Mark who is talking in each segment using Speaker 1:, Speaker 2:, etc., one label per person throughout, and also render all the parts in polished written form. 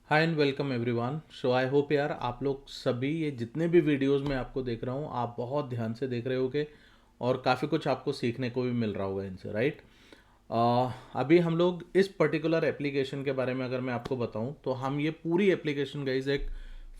Speaker 1: Hi and welcome everyone. So I hope यार आप लोग सभी ये जितने भी वीडियोस मैं आपको देख रहा हूँ आप बहुत ध्यान से देख रहे होगे और काफ़ी कुछ आपको सीखने को भी मिल रहा होगा इनसे, राइट। अभी हम लोग इस पर्टिकुलर एप्लीकेशन के बारे में अगर मैं आपको बताऊं तो हम ये पूरी एप्लीकेशन गाइज एक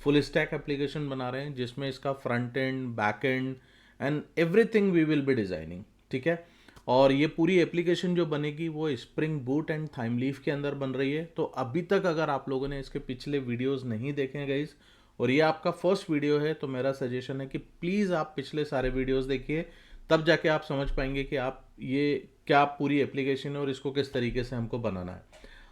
Speaker 1: फुल स्टैक एप्लीकेशन बना रहे हैं जिसमें इसका front end back end and everything we will be designing, ठीक है। और ये पूरी एप्लीकेशन जो बनेगी वो Spring Boot and Thymeleaf के अंदर बन रही है। तो अभी तक अगर आप लोगों ने इसके पिछले वीडियोस नहीं देखे हैं गाइज और ये आपका फर्स्ट वीडियो है तो मेरा सजेशन है कि प्लीज़ आप पिछले सारे वीडियोस देखिए, तब जाके आप समझ पाएंगे कि आप ये क्या पूरी एप्लीकेशन है और इसको किस तरीके से हमको बनाना है।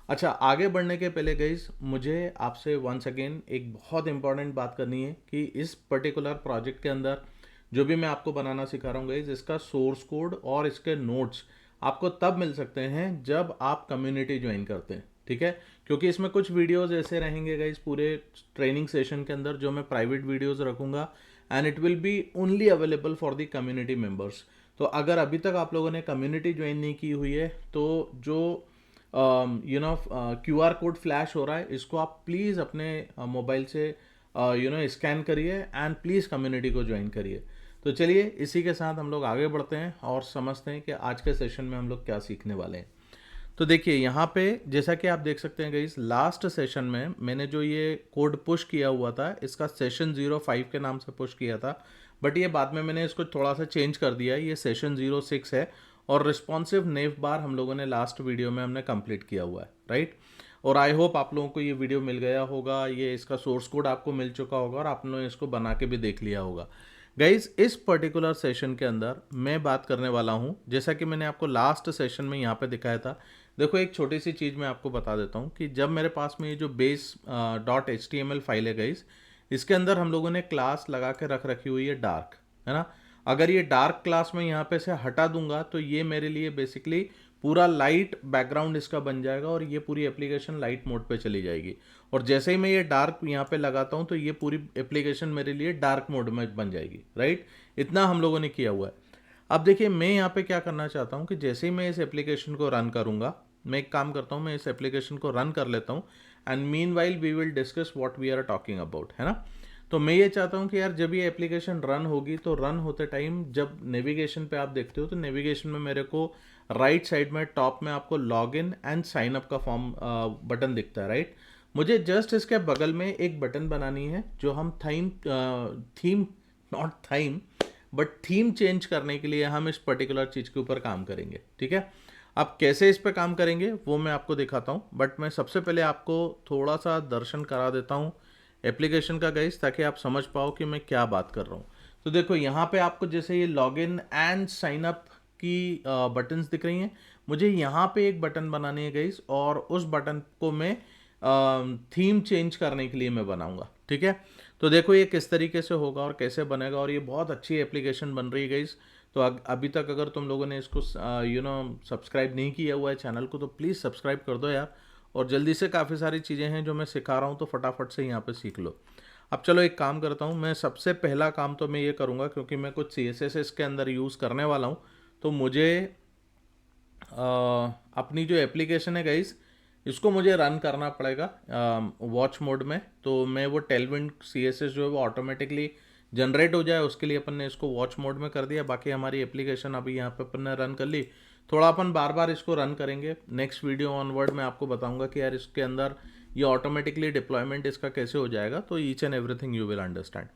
Speaker 1: अच्छा, आगे बढ़ने के पहले गाइज मुझे आपसे वंस अगेन एक बहुत इंपॉर्टेंट बात करनी है कि इस पर्टिकुलर प्रोजेक्ट के अंदर जो भी मैं आपको बनाना सिखा रहा हूँ गाइज, इसका सोर्स कोड और इसके नोट्स आपको तब मिल सकते हैं जब आप कम्युनिटी ज्वाइन करते हैं, ठीक है। क्योंकि इसमें कुछ वीडियोस ऐसे रहेंगे गाइज पूरे ट्रेनिंग सेशन के अंदर जो मैं प्राइवेट वीडियोस रखूंगा and it will be only available for the community members. तो अगर अभी तक आप लोगों ने कम्युनिटी ज्वाइन नहीं की हुई है तो जो QR कोड फ्लैश हो रहा है इसको आप प्लीज़ अपने मोबाइल से स्कैन करिए एंड प्लीज़ कम्युनिटी को ज्वाइन करिए। तो चलिए इसी के साथ हम लोग आगे बढ़ते हैं और समझते हैं कि आज के सेशन में हम लोग क्या सीखने वाले हैं। तो देखिए यहाँ पे जैसा कि आप देख सकते हैं गाइस, लास्ट सेशन में मैंने जो ये कोड पुश किया हुआ था इसका सेशन 05 के नाम से पुश किया था, बट ये बाद में मैंने इसको थोड़ा सा चेंज कर दिया है, ये सेशन 06 है। और रिस्पॉन्सिव नेव बार हम लोगों ने लास्ट वीडियो में हमने कंप्लीट किया हुआ है, राइट। और आई होप आप लोगों को ये वीडियो मिल गया होगा, ये इसका सोर्स कोड आपको मिल चुका होगा और आपने इसको बना के भी देख लिया होगा। गाइज इस पर्टिकुलर सेशन के अंदर मैं बात करने वाला हूँ, जैसा कि मैंने आपको लास्ट सेशन में यहाँ पे दिखाया था। देखो एक छोटी सी चीज़ मैं आपको बता देता हूँ कि जब मेरे पास में ये जो बेस .html फाइल है गाइज, इसके अंदर हम लोगों ने क्लास लगा के रख रखी हुई है डार्क, है ना। अगर ये डार्क क्लास में यहाँ पे से हटा दूंगा तो ये मेरे लिए बेसिकली पूरा लाइट बैकग्राउंड इसका बन जाएगा और ये पूरी एप्लीकेशन लाइट मोड पे चली जाएगी। और जैसे ही मैं ये डार्क यहाँ पे लगाता हूँ तो ये पूरी एप्लीकेशन मेरे लिए डार्क मोड में बन जाएगी, राइट। इतना हम लोगों ने किया हुआ है। अब देखिए मैं यहाँ पे क्या करना चाहता हूँ कि जैसे ही मैं इस एप्लीकेशन को रन करूँगा, मैं एक काम करता हूँ, मैं इस एप्लीकेशन को रन कर लेता हूँ and meanwhile we will discuss what we are talking about, है ना। तो मैं ये चाहता हूँ कि यार जब ये एप्लीकेशन रन होगी तो रन होते टाइम जब नेविगेशन पे आप देखते हो तो नेविगेशन में मेरे को राइट साइड में टॉप में आपको log in and sign up का फॉर्म बटन दिखता है, राइट। मुझे जस्ट इसके बगल में एक बटन बनानी है जो हम theme not theme but theme change करने के लिए हम इस पर्टिकुलर चीज़ के ऊपर काम करेंगे, ठीक है। अब कैसे इस पर काम करेंगे वो मैं आपको दिखाता हूँ, बट मैं सबसे पहले आपको थोड़ा सा दर्शन करा देता हूँ एप्लीकेशन का गाइस, ताकि आप समझ पाओ कि मैं क्या बात कर रहा हूँ। तो देखो यहाँ पे आपको जैसे ये लॉगिन एंड साइन अप की बटन्स दिख रही हैं, मुझे यहाँ पे एक बटन बनानी है गाइस और उस बटन को मैं थीम चेंज करने के लिए मैं बनाऊंगा, ठीक है। तो देखो ये किस तरीके से होगा और कैसे बनेगा, और ये बहुत अच्छी एप्लीकेशन बन रही है गाइस। तो अभी तक अगर तुम लोगों ने इसको सब्सक्राइब नहीं किया हुआ है चैनल को तो प्लीज़ सब्सक्राइब कर दो यार। और जल्दी से, काफ़ी सारी चीज़ें हैं जो मैं सिखा रहा हूँ तो फटाफट से यहाँ पे सीख लो। अब चलो एक काम करता हूँ, मैं सबसे पहला काम तो मैं ये करूँगा क्योंकि मैं कुछ CSS इसके अंदर यूज़ करने वाला हूँ। तो मुझे अपनी जो एप्लीकेशन है गाइस इसको मुझे रन करना पड़ेगा वॉच मोड में। तो मैं वो टेलविंड CSS जो है वो ऑटोमेटिकली जनरेट हो जाए उसके लिए अपन ने इसको वॉच मोड में कर दिया। बाकी हमारी एप्लीकेशन अभी यहाँ पे अपन ने रन कर ली, थोड़ा अपन बार बार इसको रन करेंगे। नेक्स्ट वीडियो ऑनवर्ड मैं आपको बताऊंगा कि यार इसके अंदर ये ऑटोमेटिकली डिप्लॉयमेंट इसका कैसे हो जाएगा। तो each and everything you will understand.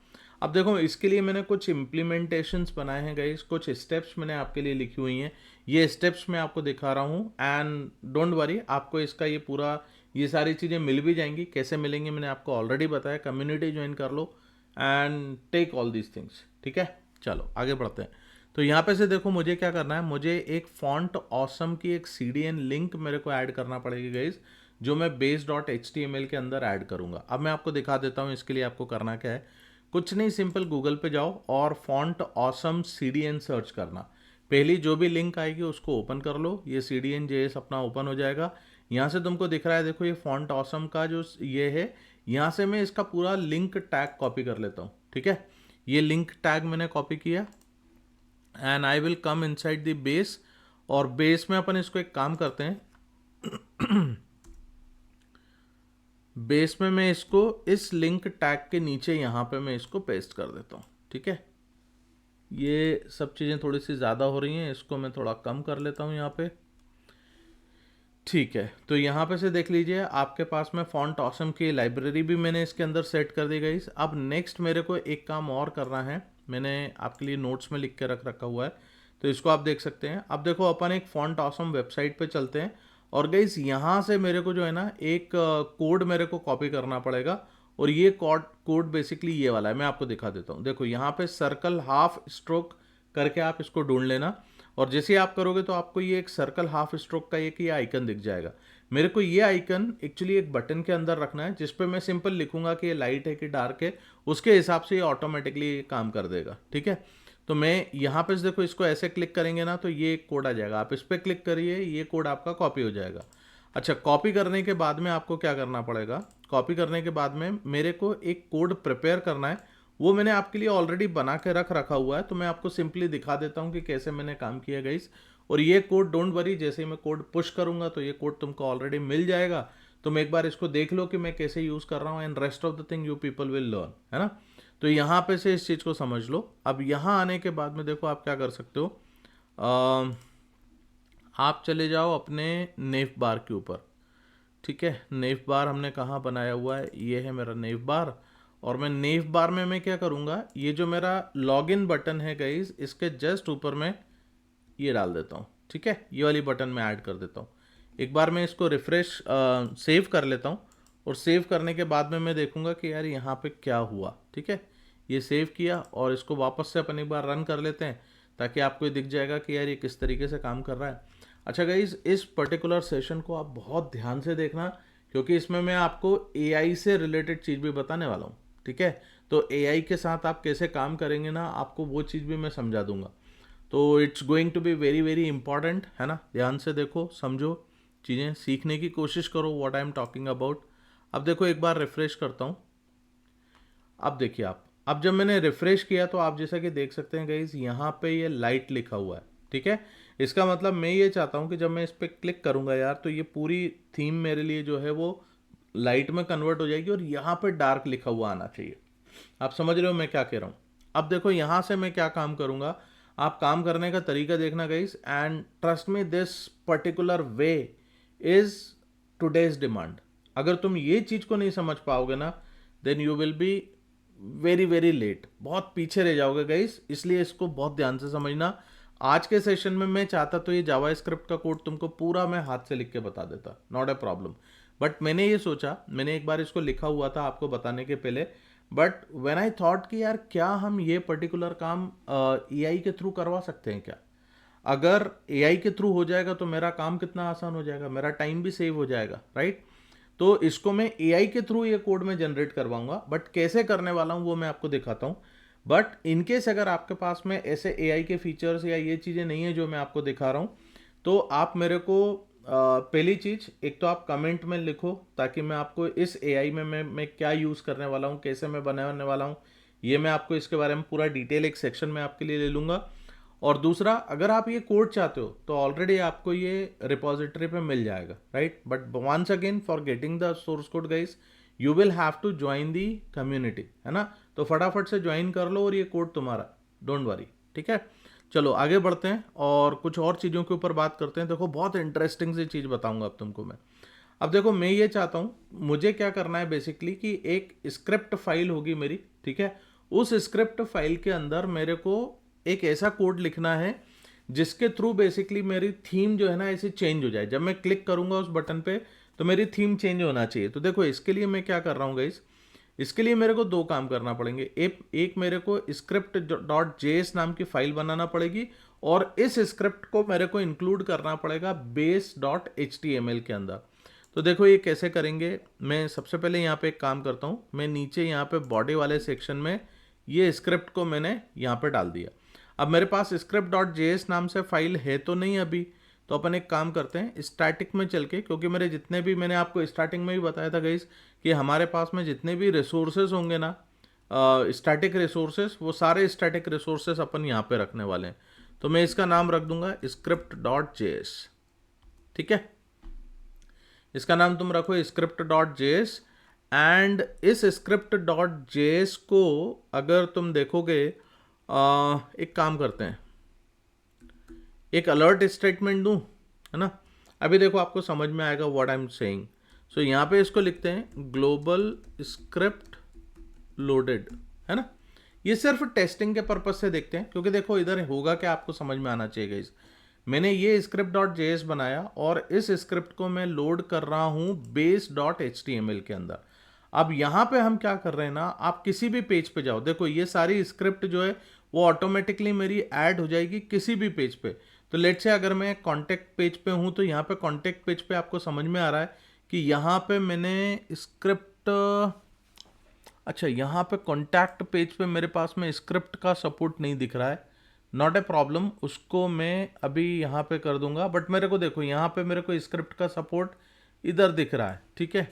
Speaker 1: अब देखो इसके लिए मैंने कुछ इम्प्लीमेंटेशंस बनाए हैं गाइस, कुछ स्टेप्स मैंने आपके लिए लिखी हुई हैं। ये स्टेप्स मैं आपको दिखा रहा हूँ एंड डोंट वरी, आपको इसका ये पूरा ये सारी चीज़ें मिल भी जाएंगी। कैसे मिलेंगी मैंने आपको ऑलरेडी बताया, कम्युनिटी ज्वाइन कर लो and take all these things, ठीक है। चलो आगे बढ़ते हैं। तो यहाँ पे से देखो मुझे क्या करना है, मुझे एक फॉन्ट ऑसम की एक CDN लिंक मेरे को ऐड करना पड़ेगी गाइज, जो मैं base.html के अंदर ऐड करूँगा। अब मैं आपको दिखा देता हूँ इसके लिए आपको करना क्या है। कुछ नहीं, सिंपल गूगल पे जाओ और फॉन्ट ऑसम CDN सर्च करना। पहली जो भी लिंक आएगी उसको ओपन कर लो, ये CDN.js अपना ओपन हो जाएगा। यहाँ से तुमको दिख रहा है, देखो ये फॉन्ट ऑसम का जो ये है, यहाँ से मैं इसका पूरा लिंक टैग कॉपी कर लेता हूँ, ठीक है। ये लिंक टैग मैंने कॉपी किया and I will come inside the base. और बेस में अपन इसको एक काम करते हैं, बेस में मैं इसको इस लिंक टैग के नीचे यहाँ पे मैं इसको पेस्ट कर देता हूँ, ठीक है। ये सब चीज़ें थोड़ी सी ज़्यादा हो रही हैं, इसको मैं थोड़ा कम कर लेता हूँ यहाँ पे, ठीक है। तो यहाँ पे से देख लीजिए आपके पास में फॉन्ट ऑसम की लाइब्रेरी भी मैंने इसके अंदर सेट कर दी गई। अब नेक्स्ट मेरे को एक काम और करना है, मैंने आपके लिए नोट्स में लिख के रख रखा हुआ है, तो इसको आप देख सकते हैं। अब देखो अपन एक फॉन्ट ऑसम वेबसाइट पे चलते हैं और गाइस यहाँ से मेरे को जो है ना एक कोड मेरे को कॉपी करना पड़ेगा, और ये कोड बेसिकली ये वाला है, मैं आपको दिखा देता हूँ। देखो यहाँ पे सर्कल हाफ स्ट्रोक करके आप इसको ढूंढ लेना, और जैसे आप करोगे तो आपको ये एक सर्कल हाफ स्ट्रोक का एक ये आइकन दिख जाएगा। मेरे को ये आइकन एक्चुअली एक बटन के अंदर रखना है, जिस पे मैं सिंपल लिखूंगा कि ये लाइट है कि डार्क है, उसके हिसाब से ये ऑटोमेटिकली काम कर देगा, ठीक है। तो मैं यहाँ पे देखो इसको ऐसे क्लिक करेंगे ना तो ये एक कोड आ जाएगा, आप इस पर क्लिक करिए, ये कोड आपका कॉपी हो जाएगा। अच्छा, कॉपी करने के बाद में आपको क्या करना पड़ेगा, कॉपी करने के बाद में मेरे को एक कोड प्रिपेयर करना है, वो मैंने आपके लिए ऑलरेडी बना के रख रखा हुआ है, तो मैं आपको सिंपली दिखा देता हूँ कि कैसे मैंने काम किया गाइस। और ये कोड डोंट वरी, जैसे ही मैं कोड पुश करूंगा तो ये कोड तुमको ऑलरेडी मिल जाएगा, तुम एक बार इसको देख लो कि मैं कैसे यूज़ कर रहा हूँ, and rest of the thing you people will learn, है ना। तो यहाँ पे से इस चीज़ को समझ लो। अब यहाँ आने के बाद में देखो आप क्या कर सकते हो, आप चले जाओ अपने नेव बार के ऊपर, ठीक है। नेव बार हमने कहाँ बनाया हुआ है, ये है मेरा नेव बार, और मैं नेव बार में मैं क्या करूँगा, ये जो मेरा लॉगिन बटन है गाइस, इसके जस्ट ऊपर मैं ये डाल देता हूँ, ठीक है। ये वाली बटन मैं ऐड कर देता हूँ। एक बार मैं इसको रिफ्रेश सेव कर लेता हूँ, और सेव करने के बाद में मैं देखूँगा कि यार यहाँ पे क्या हुआ, ठीक है। ये सेव किया और इसको वापस से अपन एक बार रन कर लेते हैं, ताकि आपको ये दिख जाएगा कि यार ये किस तरीके से काम कर रहा है। अच्छा गाइस, इस पर्टिकुलर सेशन को आप बहुत ध्यान से देखना, क्योंकि इसमें मैं आपको एआई से रिलेटेड चीज़ भी बताने वाला हूँ, ठीक है। तो एआई के साथ आप कैसे काम करेंगे ना, आपको वो चीज़ भी मैं समझा दूंगा। तो it's going to be very very important, है ना। ध्यान से देखो, समझो, चीज़ें सीखने की कोशिश करो, what I am talking about. अब देखो एक बार रिफ्रेश करता हूँ। अब देखिए आप, अब जब मैंने रिफ्रेश किया तो आप जैसा कि देख सकते हैं गाइस, यहाँ पे ये लाइट लिखा हुआ है, ठीक है। इसका मतलब मैं ये चाहता हूँ कि जब मैं इस पर क्लिक करूँगा यार, तो ये पूरी थीम मेरे लिए जो है वो लाइट में कन्वर्ट हो जाएगी, और यहाँ पे डार्क लिखा हुआ आना चाहिए। आप समझ रहे हो मैं क्या कह रहा हूँ। अब देखो यहाँ से मैं क्या काम करूँगा, आप काम करने का तरीका देखना guys, and trust me this particular way is today's demand. अगर तुम ये चीज़ को नहीं समझ पाओगे ना, then you will be very very late, बहुत पीछे रह जाओगे गाइस, इसलिए इसको बहुत ध्यान से समझना। आज के सेशन में मैं चाहता तो ये जावा स्क्रिप्ट का कोड तुमको पूरा मैं हाथ से लिख के बता देता, नॉट ए प्रॉब्लम, बट मैंने ये सोचा, मैंने एक बार इसको लिखा हुआ था आपको बताने के पहले, बट व्हेन आई थॉट कि यार क्या हम ये पर्टिकुलर काम एआई के थ्रू करवा सकते हैं क्या। अगर एआई के थ्रू हो जाएगा तो मेरा काम कितना आसान हो जाएगा, मेरा टाइम भी सेव हो जाएगा, राइट। तो इसको मैं एआई के थ्रू ये कोड में जनरेट करवाऊंगा, बट कैसे करने वाला हूं वो मैं आपको दिखाता हूं। बट इनकेस अगर आपके पास में ऐसे एआई के फीचर्स या ये चीज़ें नहीं है जो मैं आपको दिखा रहा हूं, तो आप मेरे को पहली चीज़, एक तो आप कमेंट में लिखो, ताकि मैं आपको इस एआई में मैं क्या यूज़ करने वाला हूँ, कैसे मैं बनाने वाला हूँ, ये मैं आपको इसके बारे में पूरा डिटेल एक सेक्शन में आपके लिए ले लूँगा। और दूसरा, अगर आप ये कोड चाहते हो तो ऑलरेडी आपको ये रिपोजिटरी पे मिल जाएगा, right. But once again, for getting the source code guys, you will have to join the community, है ना। तो फटाफट से ज्वाइन कर लो और ये कोड तुम्हारा, डोंट वरी, ठीक है। चलो आगे बढ़ते हैं और कुछ और चीज़ों के ऊपर बात करते हैं। देखो बहुत इंटरेस्टिंग सी चीज़ बताऊंगा अब तुमको मैं। अब देखो मैं ये चाहता हूँ, मुझे क्या करना है बेसिकली, कि एक स्क्रिप्ट फाइल होगी मेरी, ठीक है। उस स्क्रिप्ट फाइल के अंदर मेरे को एक ऐसा कोड लिखना है जिसके थ्रू बेसिकली मेरी थीम जो है ना ऐसे चेंज हो जाए। जब मैं क्लिक करूंगा उस बटन पे तो मेरी थीम चेंज होना चाहिए। तो देखो इसके लिए मैं क्या कर रहा हूँ गाइस, इसके लिए मेरे को दो काम करना पड़ेंगे। एक मेरे को स्क्रिप्ट डॉट जेएस नाम की फाइल बनाना पड़ेगी, और इस स्क्रिप्ट को मेरे को इंक्लूड करना पड़ेगा बेस डॉट एचटीएमएल के अंदर। तो देखो ये कैसे करेंगे, मैं सबसे पहले यहाँ पे एक काम करता हूँ, मैं नीचे यहाँ पे बॉडी वाले सेक्शन में ये स्क्रिप्ट को मैंने यहाँ पे डाल दिया। अब मेरे पास स्क्रिप्ट डॉट जेएस नाम से फाइल है तो नहीं अभी, तो अपन एक काम करते हैं, स्टैटिक में चल के, क्योंकि मेरे जितने भी, मैंने आपको स्टार्टिंग में भी बताया था गाइस कि हमारे पास में जितने भी रिसोर्सेज होंगे ना, स्टैटिक रिसोर्सेज, वो सारे स्टैटिक रिसोर्सेज अपन यहाँ पे रखने वाले हैं। तो मैं इसका नाम रख दूंगा स्क्रिप्ट डॉट जेएस, ठीक है। इसका नाम तुम रखो स्क्रिप्ट डॉट जेएस, एंड इस स्क्रिप्ट डॉट जेएस को अगर तुम देखोगे, एक काम करते हैं, एक अलर्ट स्टेटमेंट दूं, है ना। अभी देखो आपको समझ में आएगा व्हाट आई एम सेइंग। सो यहाँ पे इसको लिखते हैं ग्लोबल स्क्रिप्ट लोडेड, है ना। ये सिर्फ टेस्टिंग के पर्पज से देखते हैं, क्योंकि देखो इधर होगा क्या आपको समझ में आना चाहिए गाइस। मैंने ये स्क्रिप्ट डॉट जेएस बनाया और इस स्क्रिप्ट को मैं लोड कर रहा हूँ बेस डॉट एचटीएमएल के अंदर। अब यहाँ पे हम क्या कर रहे हैं ना, आप किसी भी पेज पे जाओ, देखो ये सारी स्क्रिप्ट जो है वो ऑटोमेटिकली मेरी ऐड हो जाएगी किसी भी पेज पे। तो लेट से अगर मैं कॉन्टेक्ट पेज पे हूँ तो यहाँ पे कॉन्टेक्ट पेज पे आपको समझ में आ रहा है कि यहाँ पे मैंने स्क्रिप्ट, अच्छा यहाँ पे कॉन्टैक्ट पेज पे मेरे पास में स्क्रिप्ट का सपोर्ट नहीं दिख रहा है। नॉट ए प्रॉब्लम, उसको मैं अभी यहाँ पे कर दूंगा। बट मेरे को देखो यहाँ पे मेरे को स्क्रिप्ट का सपोर्ट इधर दिख रहा है, ठीक है।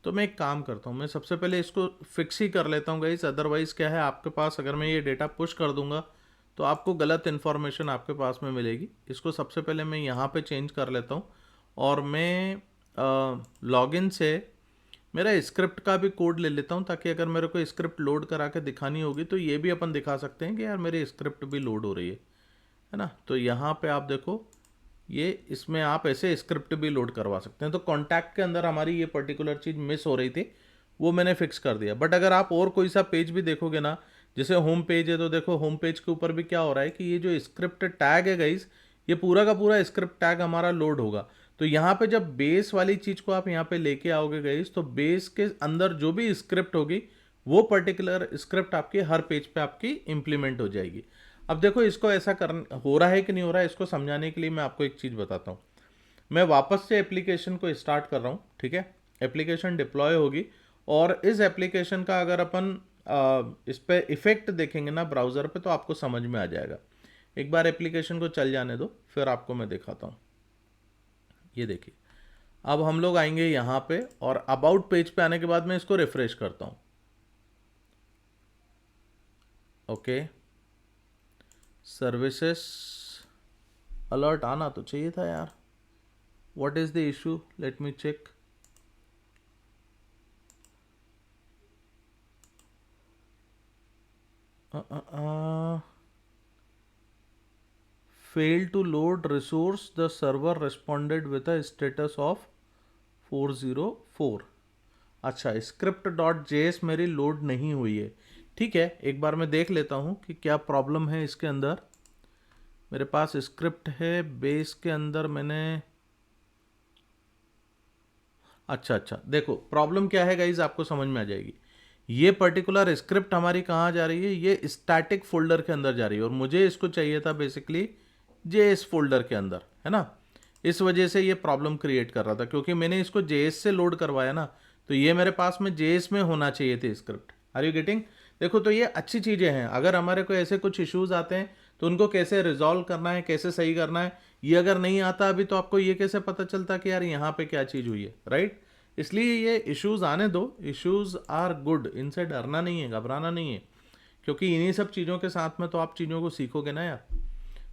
Speaker 1: तो मैं एक काम करता हूँ, मैं सबसे पहले इसको फिक्स ही कर लेता हूँ गाइस। अदरवाइज़ क्या है, आपके पास अगर मैं ये डेटा पुश कर दूंगा तो आपको गलत इन्फॉर्मेशन आपके पास में मिलेगी। इसको सबसे पहले मैं यहाँ पे चेंज कर लेता हूँ और मैं लॉगिन से मेरा स्क्रिप्ट का भी कोड ले लेता हूँ, ताकि अगर मेरे को स्क्रिप्ट लोड करा के दिखानी होगी तो ये भी अपन दिखा सकते हैं कि यार मेरी स्क्रिप्ट भी लोड हो रही है ना। तो यहाँ पे आप देखो, ये इसमें आप ऐसे स्क्रिप्ट भी लोड करवा सकते हैं। तो कॉन्टैक्ट के अंदर हमारी ये पर्टिकुलर चीज़ मिस हो रही थी, वो मैंने फिक्स कर दिया। बट अगर आप और कोई सा पेज भी देखोगे ना, जैसे होम पेज है, तो देखो होम पेज के ऊपर भी क्या हो रहा है कि ये जो स्क्रिप्ट टैग है गाइस, ये पूरा का पूरा स्क्रिप्ट टैग हमारा लोड होगा। तो यहाँ पे जब बेस वाली चीज़ को आप यहाँ पे लेके आओगे गाइस, तो बेस के अंदर जो भी स्क्रिप्ट होगी वो पर्टिकुलर स्क्रिप्ट आपकी हर पेज पे आपकी इंप्लीमेंट हो जाएगी। अब देखो इसको ऐसा कर हो रहा है कि नहीं हो रहा है, इसको समझाने के लिए मैं आपको एक चीज़ बताता हूँ। मैं वापस से एप्लीकेशन को स्टार्ट कर रहा हूँ, ठीक है। एप्लीकेशन डिप्लॉय होगी और इस एप्लीकेशन का अगर अपन इस पर इफेक्ट देखेंगे ना ब्राउज़र पे, तो आपको समझ में आ जाएगा। एक बार एप्लीकेशन को चल जाने दो, फिर आपको मैं दिखाता हूँ। ये देखिए, अब हम लोग आएंगे यहाँ पे और अबाउट पेज पे आने के बाद मैं इसको रिफ्रेश करता हूँ। ओके, सर्विसेस अलर्ट आना तो चाहिए था यार। What is the issue, let me check. fail to load resource, the server responded with a status of 404। अच्छा, स्क्रिप्ट डॉट जेएस मेरी लोड नहीं हुई है, ठीक है। एक बार मैं देख लेता हूँ कि क्या प्रॉब्लम है इसके अंदर। मेरे पास स्क्रिप्ट है बेस के अंदर, मैंने, अच्छा देखो प्रॉब्लम क्या है गाइज, आपको समझ में आ जाएगी। ये पर्टिकुलर स्क्रिप्ट हमारी कहाँ जा रही है, ये स्टैटिक फोल्डर के अंदर जा रही है, और मुझे इसको चाहिए था बेसिकली जेएस फोल्डर के अंदर, है ना। इस वजह से ये प्रॉब्लम क्रिएट कर रहा था, क्योंकि मैंने इसको जेएस से लोड करवाया ना, तो ये मेरे पास में जेएस में होना चाहिए थे स्क्रिप्ट। Are you getting? देखो, तो ये अच्छी चीज़ें हैं। अगर हमारे को ऐसे कुछ इश्यूज आते हैं तो उनको कैसे रिजॉल्व करना है, कैसे सही करना है, ये अगर नहीं आता अभी, तो आपको ये कैसे पता चलता कि यार यहाँ पे क्या चीज़ हुई है, राइट। इसलिए ये इश्यूज आने दो, इश्यूज आर गुड, इनसे डरना नहीं है, घबराना नहीं है, क्योंकि इन्हीं सब चीज़ों के साथ में तो आप चीज़ों को सीखोगे ना यार।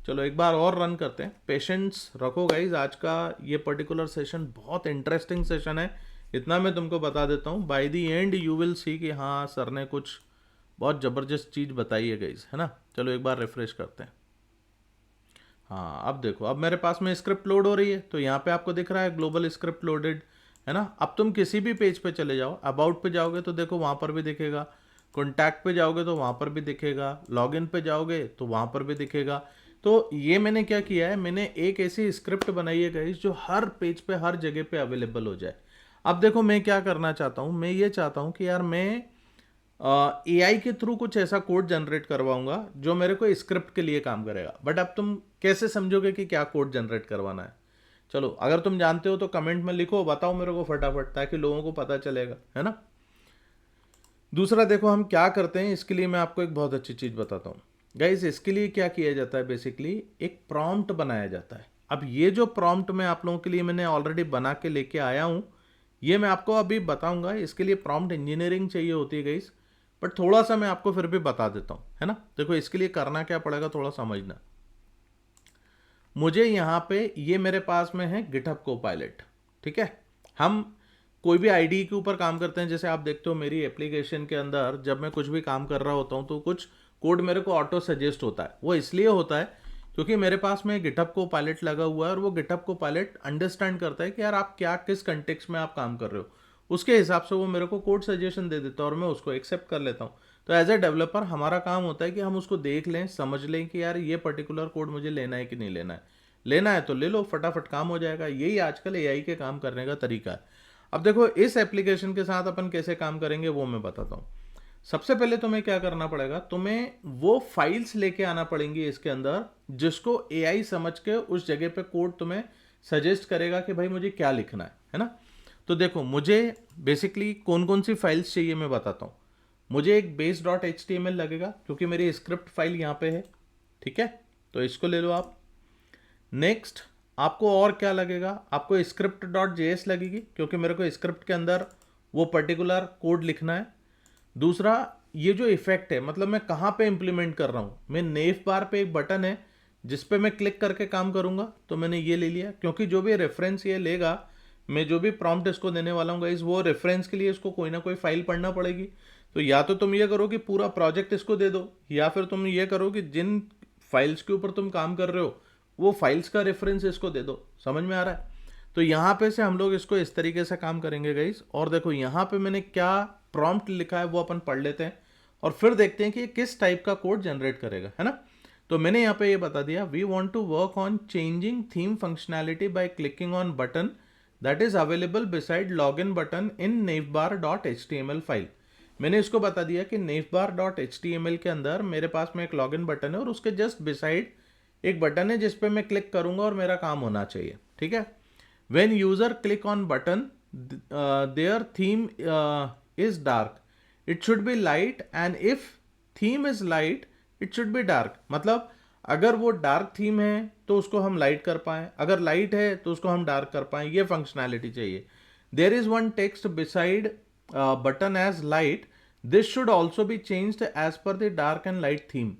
Speaker 1: चलो एक बार और रन करते हैं, पेशेंस रखो गाइज। आज का ये पर्टिकुलर सेशन बहुत इंटरेस्टिंग सेशन है, इतना मैं तुमको बता देता हूँ। By the end you will see कि हाँ सर ने कुछ बहुत ज़बरदस्त चीज़ बताई है गाइज, है ना। चलो एक बार रिफ्रेश करते हैं। हाँ, अब देखो, अब मेरे पास में स्क्रिप्ट लोड हो रही है, तो यहाँ पे आपको दिख रहा है ग्लोबल स्क्रिप्ट लोडेड, है ना। अब तुम किसी भी पेज पे चले जाओ, अबाउट पे जाओगे तो देखो वहाँ पर भी दिखेगा, कॉन्टैक्ट पे जाओगे तो वहाँ पर भी दिखेगा, लॉगिन पे जाओगे तो वहाँ पर भी दिखेगा। तो ये मैंने क्या किया है, मैंने एक ऐसी स्क्रिप्ट बनाई है गाइस जो हर पेज पे हर जगह पे अवेलेबल हो जाए। अब देखो मैं क्या करना चाहता हूँ, मैं ये चाहता हूँ कि यार मैं एआई के थ्रू कुछ ऐसा कोड जनरेट करवाऊंगा जो मेरे को स्क्रिप्ट के लिए काम करेगा। बट अब तुम कैसे समझोगे कि क्या कोड जनरेट करवाना है? चलो अगर तुम जानते हो तो कमेंट में लिखो, बताओ मेरे को फटाफट, ताकि लोगों को पता चलेगा, है ना। दूसरा देखो हम क्या करते हैं, इसके लिए मैं आपको एक बहुत अच्छी चीज़ बताता हूँ गाइज। इसके लिए क्या किया जाता है, बेसिकली एक प्रॉम्प्ट बनाया जाता है। अब ये जो प्रॉम्प्ट मैं आप लोगों के लिए मैंने ऑलरेडी बना के लेके आया हूँ, ये मैं आपको अभी बताऊंगा। इसके लिए प्रॉम्प्ट इंजीनियरिंग चाहिए होती है गाइज, बट थोड़ा सा मैं आपको फिर भी बता देता हूँ, है ना। देखो इसके लिए करना क्या पड़ेगा, थोड़ा समझना। मुझे यहाँ पे ये मेरे पास में है गिटहब कोपायलट, ठीक है। हम कोई भी आईडी के ऊपर काम करते हैं, जैसे आप देखते हो मेरी एप्लीकेशन के अंदर जब मैं कुछ भी काम कर रहा होता हूँ तो कुछ कोड मेरे को ऑटो सजेस्ट होता है। वो इसलिए होता है क्योंकि मेरे पास में गिटहब को पायलट लगा हुआ है और वो गिटहब को पायलट अंडरस्टैंड करता है कि यार आप क्या किस कंटेक्स्ट में आप काम कर रहे हो, उसके हिसाब से वो मेरे को कोड सजेशन दे देता है और मैं उसको एक्सेप्ट कर लेता हूँ। तो एज ए डेवलपर हमारा काम होता है कि हम उसको देख लें, समझ लें कि यार ये पर्टिकुलर कोड मुझे लेना है कि नहीं लेना है। लेना है तो ले लो, फटाफट काम हो जाएगा। यही आजकल एआई के काम करने का तरीका है। अब देखो इस एप्लीकेशन के साथ अपन कैसे काम करेंगे वो मैं बताता हूँ। सबसे पहले तुम्हें क्या करना पड़ेगा, तुम्हें वो फाइल्स लेके आना पड़ेंगी इसके अंदर जिसको एआई समझ के उस जगह पे कोड तुम्हें सजेस्ट करेगा कि भाई मुझे क्या लिखना है ना। तो देखो मुझे बेसिकली कौन कौन सी फाइल्स चाहिए मैं बताता हूँ। मुझे एक base.html लगेगा क्योंकि मेरी स्क्रिप्ट फाइल यहाँ पे है, ठीक है, तो इसको ले लो आप। नेक्स्ट आपको और क्या लगेगा, आपको script.js लगेगी क्योंकि मेरे को स्क्रिप्ट के अंदर वो पर्टिकुलर कोड लिखना है। दूसरा ये जो इफेक्ट है, मतलब मैं कहाँ पे इंप्लीमेंट कर रहा हूँ, मैं नेव बार पे एक बटन है जिस पे मैं क्लिक करके काम करूँगा, तो मैंने ये ले लिया क्योंकि जो भी रेफरेंस ये लेगा, मैं जो भी प्रॉम्प्ट इसको देने वाला हूँ गाइस, वो रेफरेंस के लिए इसको कोई ना कोई फाइल पढ़ना पड़ेगी। तो या तो तुम ये करो कि पूरा प्रोजेक्ट इसको दे दो, या फिर तुम ये करो कि जिन फाइल्स के ऊपर तुम काम कर रहे हो वो फाइल्स का रेफरेंस इसको दे दो। समझ में आ रहा है? तो यहाँ पे से हम लोग इसको इस तरीके से काम करेंगे गाइस। और देखो यहाँ पे मैंने क्या प्रॉम्प्ट लिखा है वो अपन पढ़ लेते हैं और फिर देखते हैं कि ये किस टाइप का कोड जनरेट करेगा, है ना। तो मैंने यहाँ पे ये बता दिया, we want to work on changing theme functionality by clicking on button that is available beside login button in navbar.html file. मैंने इसको बता दिया कि navbar.html के अंदर मेरे पास में एक लॉगिन बटन है और उसके जस्ट बिसाइड एक बटन है जिस पे मैं क्लिक करूंगा और मेरा काम होना चाहिए, ठीक है। When user click on button their theme is dark, it should be light, and if theme is light it should be dark. मतलब अगर वो डार्क थीम है तो उसको हम लाइट कर पाए, अगर लाइट है तो उसको हम डार्क कर पाए, ये फंक्शनैलिटी चाहिए। There is one text beside button as light, this should also be changed as per the dark and light theme.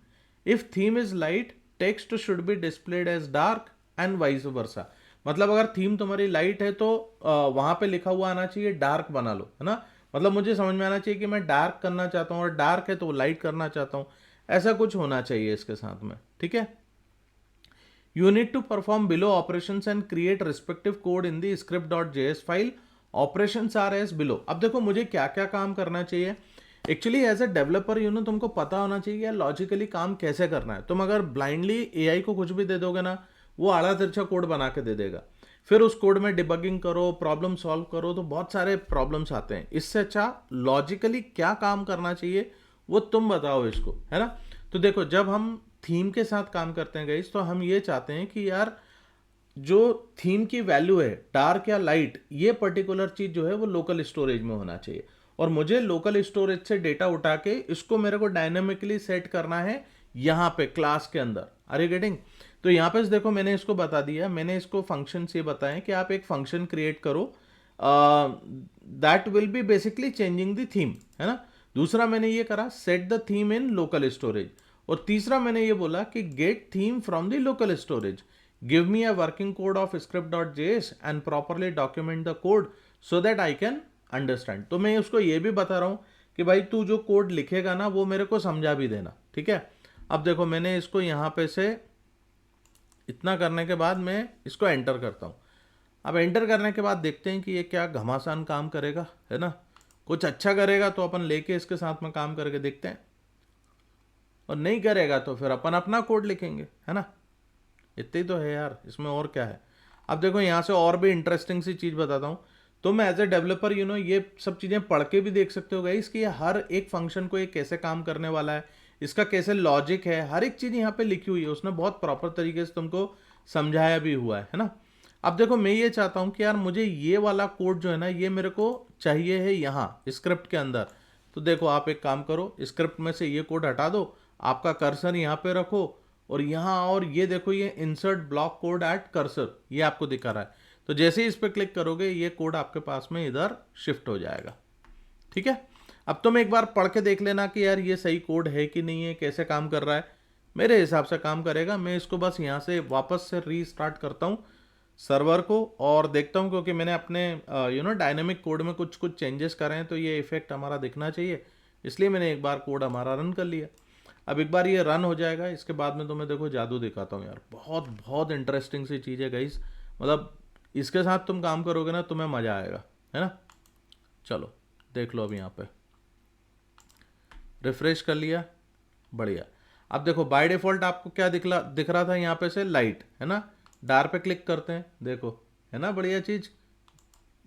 Speaker 1: If theme is light, text should be displayed as dark and vice versa. मतलब अगर theme तुम्हारी light है तो वहां पे लिखा हुआ आना चाहिए डार्क बना लो, है ना। मतलब मुझे समझ में आना चाहिए कि मैं डार्क करना चाहता हूँ और डार्क है तो लाइट करना चाहता हूँ, ऐसा कुछ होना चाहिए इसके साथ में, ठीक है। You need to perform below operations and create respective code in the script.js file. Operations are as below. अब देखो मुझे क्या क्या काम करना चाहिए। एक्चुअली एज ए डेवलपर तुमको पता होना चाहिए यार लॉजिकली काम कैसे करना है। तुम अगर ब्लाइंडली एआई को कुछ भी दे दोगे ना, वो आड़ा तिरछा कोड बना के दे देगा, फिर उस कोड में डिबगिंग करो, प्रॉब्लम सॉल्व करो, तो बहुत सारे प्रॉब्लम्स आते हैं। इससे अच्छा लॉजिकली क्या काम करना चाहिए वो तुम बताओ इसको, है ना। तो देखो जब हम थीम के साथ काम करते हैं गाइस, तो हम ये चाहते हैं कि यार जो थीम की वैल्यू है डार्क या लाइट, ये पर्टिकुलर चीज जो है वो लोकल स्टोरेज में होना चाहिए और मुझे लोकल स्टोरेज से डेटा उठा के इसको मेरे को डायनामिकली सेट करना है यहाँ पे क्लास के अंदर। Are you getting? तो यहाँ पे देखो मैंने इसको बता दिया, मैंने इसको फंक्शन से बताएं कि आप एक फंक्शन क्रिएट करो that will be basically changing the theme, है ना। दूसरा मैंने ये करा set the theme in local storage, और तीसरा मैंने ये बोला कि get theme from the local storage, give me a working code of script.js and properly document the code so that I can understand. तो मैं उसको ये भी बता रहा हूँ कि भाई तू जो कोड लिखेगा ना वो मेरे को समझा भी देना, ठीक है। अब देखो मैंने इसको यहाँ पे से इतना करने के बाद मैं इसको एंटर करता हूँ। अब एंटर करने के बाद देखते हैं कि ये क्या घमासान काम करेगा, है ना। कुछ अच्छा करेगा तो अपन लेके इसके साथ में काम करके देखते हैं, और नहीं करेगा तो फिर अपन अपना कोड लिखेंगे, है ना। इतनी तो है यार, इसमें और क्या है। अब देखो यहाँ से और भी इंटरेस्टिंग सी चीज़ बताता हूँ। तो मैं एज ए डेवलपर ये सब चीज़ें पढ़ के भी देख सकते हो गाइस कि ये हर एक फंक्शन को ये कैसे काम करने वाला है, इसका कैसे लॉजिक है, हर एक चीज़ यहाँ पे लिखी हुई है। उसने बहुत प्रॉपर तरीके से तुमको समझाया भी हुआ है ना। अब देखो मैं ये चाहता हूँ कि यार मुझे ये वाला कोड जो है ना ये मेरे को चाहिए है यहाँ स्क्रिप्ट के अंदर। तो देखो आप एक काम करो, स्क्रिप्ट में से ये कोड हटा दो, आपका कर्सर यहाँ पे रखो और यहाँ, और ये देखो ये insert block code at cursor, ये आपको दिखा रहा है। तो जैसे ही इस पर क्लिक करोगे ये कोड आपके पास में इधर शिफ्ट हो जाएगा, ठीक है। अब तुम एक बार पढ़ के देख लेना कि यार ये सही कोड है कि नहीं है, कैसे काम कर रहा है। मेरे हिसाब से काम करेगा। मैं इसको बस यहाँ से वापस से रीस्टार्ट करता हूँ सर्वर को और देखता हूँ, क्योंकि मैंने अपने डायनेमिक कोड में कुछ कुछ चेंजेस करे हैं, तो ये इफेक्ट हमारा दिखना चाहिए, इसलिए मैंने एक बार कोड हमारा रन कर लिया। अब एक बार ये रन हो जाएगा, इसके बाद में तुम्हें देखो जादू दिखाता हूँ यार, बहुत बहुत इंटरेस्टिंग सी चीज़ है गाइस। मतलब इसके साथ तुम काम करोगे ना, तुम्हें मज़ा आएगा, है ना। चलो देख लो अब यहाँ पे रिफ्रेश कर लिया, बढ़िया। अब देखो बाय डिफ़ॉल्ट आपको क्या दिख रहा था यहाँ पे से, लाइट, है ना। डार्क पे क्लिक करते हैं, देखो, है ना बढ़िया चीज़।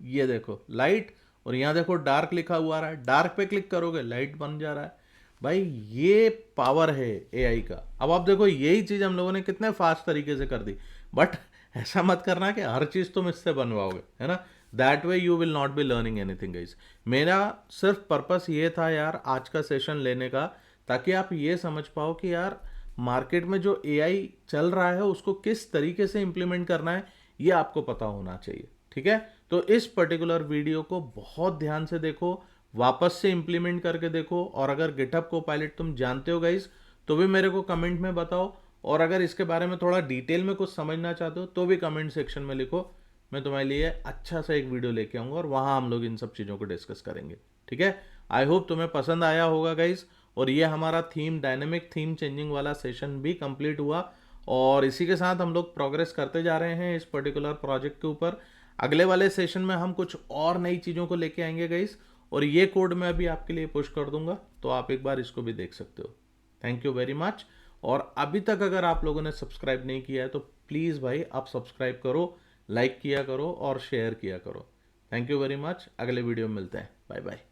Speaker 1: ये देखो लाइट, और यहाँ देखो डार्क लिखा हुआ रहा है, डार्क पे क्लिक करोगे लाइट बन जा रहा है। भाई ये पावर है एआई का। अब आप देखो यही चीज़ हम लोगों ने कितने फास्ट तरीके से कर दी, बट ऐसा मत करना कि हर चीज़ तुम इससे बनवाओगे, है ना। That way you will not be learning anything guys. मेरा सिर्फ पर्पस ये था यार आज का सेशन लेने का, ताकि आप ये समझ पाओ कि यार मार्केट में जो एआई चल रहा है उसको किस तरीके से इम्प्लीमेंट करना है, ये आपको पता होना चाहिए, ठीक है। तो इस पर्टिकुलर वीडियो को बहुत ध्यान से देखो, वापस से इम्प्लीमेंट करके देखो, और अगर गिटहब कोपायलट तुम जानते हो गाइस तो भी मेरे को कमेंट में बताओ, और अगर इसके बारे में थोड़ा डिटेल में कुछ समझना चाहते हो तो भी कमेंट सेक्शन में लिखो। मैं तुम्हारे लिए अच्छा सा एक वीडियो लेके आऊँगा और वहाँ हम लोग इन सब चीज़ों को डिस्कस करेंगे, ठीक है। आई होप तुम्हें पसंद आया होगा गाइस, और ये हमारा थीम डायनेमिक थीम चेंजिंग वाला सेशन भी कंप्लीट हुआ, और इसी के साथ हम लोग प्रोग्रेस करते जा रहे हैं इस पर्टिकुलर प्रोजेक्ट के ऊपर। अगले वाले सेशन में हम कुछ और नई चीज़ों को लेके आएंगे गाइस, और ये कोड मैं अभी आपके लिए पुश कर दूंगा, तो आप एक बार इसको भी देख सकते हो। Thank you very much. और अभी तक अगर आप लोगों ने सब्सक्राइब नहीं किया है तो प्लीज़ भाई आप सब्सक्राइब करो, लाइक किया करो और शेयर किया करो। Thank you very much. अगले वीडियो में मिलते हैं, बाय बाय।